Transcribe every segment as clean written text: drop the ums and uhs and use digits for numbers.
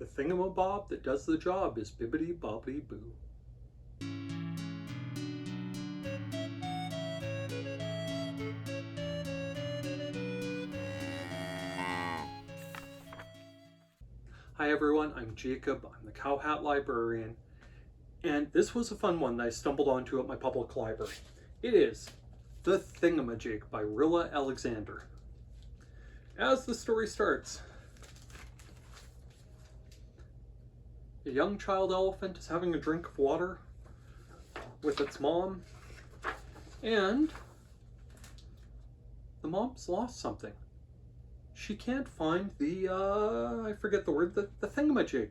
The thingamabob that does the job is bibbidi bobbidi boo. Hi everyone, I'm Jacob. I'm the CowHatLibrarian, and this was a fun one that I stumbled onto at my public library. It is The Thingamajig by Rilla Alexander. As the story starts, a young child elephant is having a drink of water with its mom, and the mom's lost something. She can't find the, I forget the word, the thingamajig.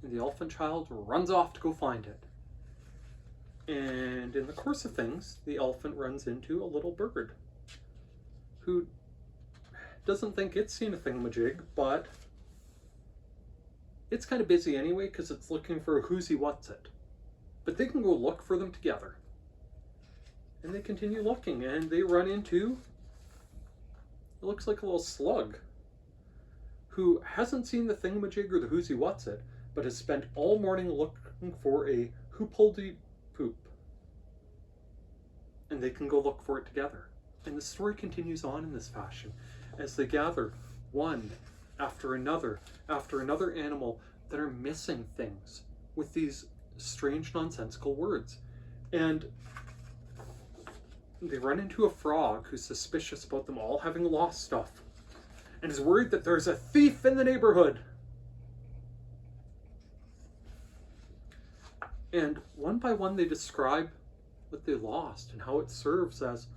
And the elephant child runs off to go find it. And in the course of things, the elephant runs into a little bird who doesn't think it's seen a thingamajig, but it's kind of busy anyway because it's looking for a who's he what's it. But they can go look for them together. And they continue looking, and they run into, it looks like a little slug who hasn't seen the thingamajig or the who's he what's it, but has spent all morning looking for a who pulled the poop. And they can go look for it together. And the story continues on in this fashion as they gather one after another animal that are missing things with these strange nonsensical words. And they run into a frog who's suspicious about them all having lost stuff and is worried that there's a thief in the neighborhood. And one by one they describe what they lost and how it serves as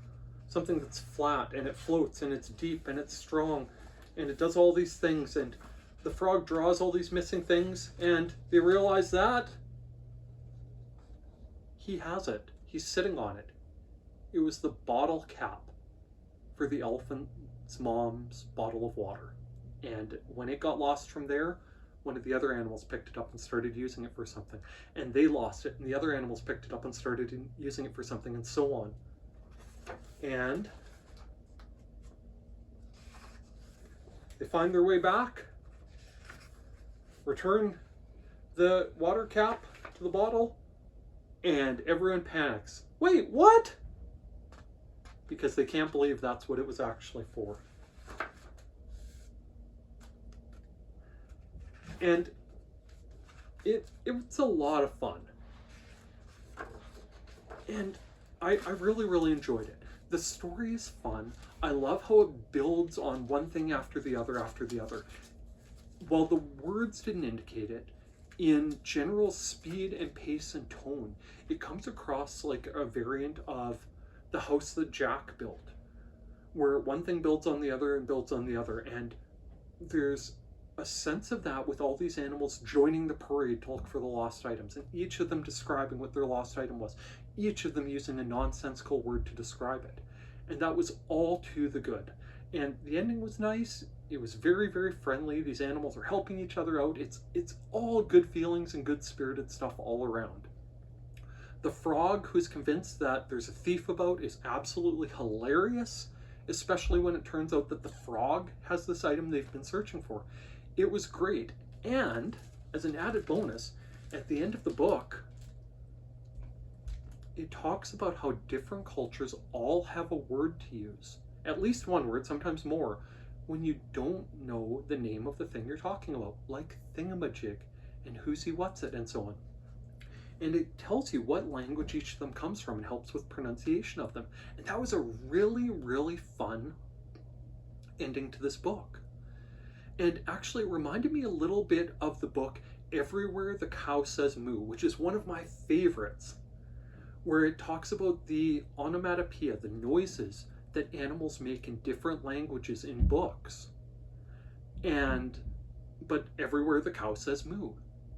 something that's flat and it floats and it's deep and it's strong and it does all these things, and the frog draws all these missing things, and they realize that he has it. He's sitting on it. It was the bottle cap for the elephant's mom's bottle of water. And when it got lost from there, one of the other animals picked it up and started using it for something. And they lost it, and the other animals picked it up and started using it for something, and so on. And they find their way back, return the water cap to the bottle, and everyone panics. Wait, what? Because they can't believe that's what it was actually for. And it's a lot of fun. And I really enjoyed it. The story is fun. I love how it builds on one thing after the other. While the words didn't indicate it, in general speed and pace and tone, it comes across like a variant of The House That Jack Built, where one thing builds on the other and builds on the other, and there's a sense of that with all these animals joining the parade to look for the lost items, and each of them describing what their lost item was, each of them using a nonsensical word to describe it. And that was all to the good. And the ending was nice. It was very, very friendly. These animals are helping each other out. It's all good feelings and good-spirited stuff all around. The frog who's convinced that there's a thief about is absolutely hilarious, especially when it turns out that the frog has this item they've been searching for. It was great. And as an added bonus, at the end of the book, it talks about how different cultures all have a word to use, at least one word, sometimes more, when you don't know the name of the thing you're talking about, like thingamajig and who's he what's it and so on. And it tells you what language each of them comes from and helps with pronunciation of them. And that was a really, really fun ending to this book. And actually it reminded me a little bit of the book Everywhere the Cow Says Moo, which is one of my favorites, where it talks about the onomatopoeia, the noises that animals make in different languages in books. But everywhere the cow says moo.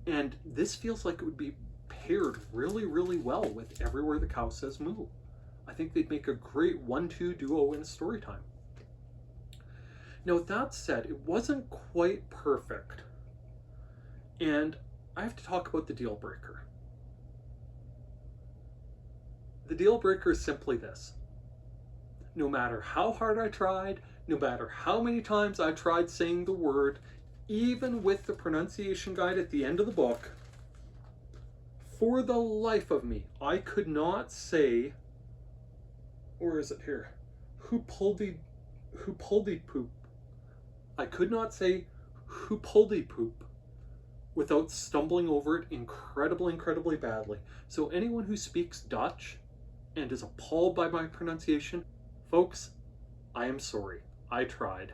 And this feels like it would be paired really, really well with Everywhere the Cow Says Moo. I think they'd make a great 1-2 duo in a story time. Now with that said, it wasn't quite perfect. And I have to talk about the deal breaker. The deal breaker is simply this. No matter how hard I tried, no matter how many times I tried saying the word, Even with the pronunciation guide at the end of the book, for the life of me, I could not say, where is it here? Who pulled the poop? I could not say who pulled the poop without stumbling over it incredibly badly. So anyone who speaks Dutch and is appalled by my pronunciation, folks, I am sorry. I tried.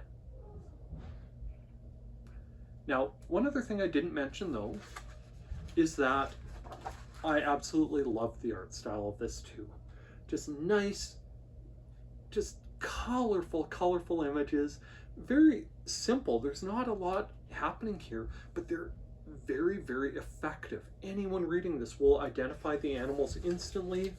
Now, one other thing I didn't mention though is that I absolutely love the art style of this too. Just nice, just colorful images. Very simple. There's not a lot happening here, but they're very effective. Anyone reading this will identify the animals instantly.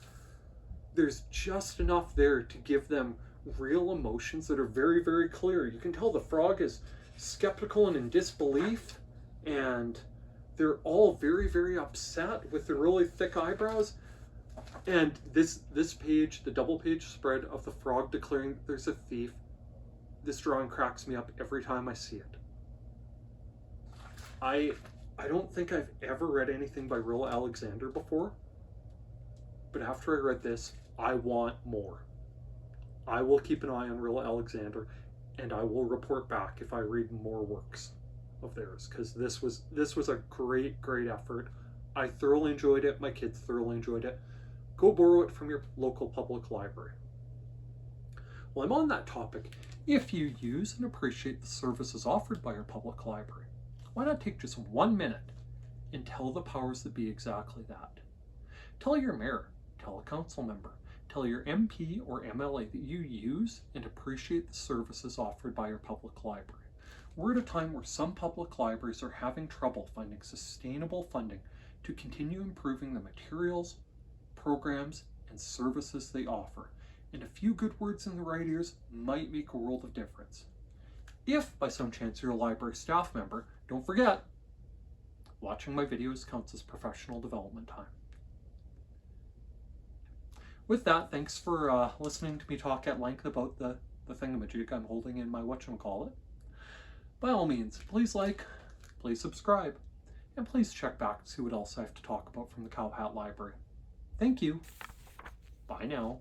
There's just enough there to give them real emotions that are very clear. You can tell the frog is skeptical and in disbelief, and they're all very upset with the really thick eyebrows. And this page, the double page spread of the frog declaring there's a thief, this drawing cracks me up every time I see it. I don't think I've ever read anything by Rilla Alexander before, but after I read this, I want more. I will keep an eye on Rilla Alexander, and I will report back if I read more works of theirs, because this was a great effort. I thoroughly enjoyed it. My kids thoroughly enjoyed it. Go borrow it from your local public library. Well, I'm on that topic. If you use and appreciate the services offered by your public library, why not take just 1 minute and tell the powers that be exactly that? Tell your mayor, tell a council member, tell your MP or MLA that you use and appreciate the services offered by your public library. We're at a time where some public libraries are having trouble finding sustainable funding to continue improving the materials, programs, and services they offer, and a few good words in the right ears might make a world of difference. If by some chance you're a library staff member, don't forget, watching my videos counts as professional development time. With that, thanks for listening to me talk at length about the Thingamajig I'm holding in my whatchamacallit. By all means, please like, please subscribe, and please check back to see what else I have to talk about from the CowHat Library. Thank you. Bye now.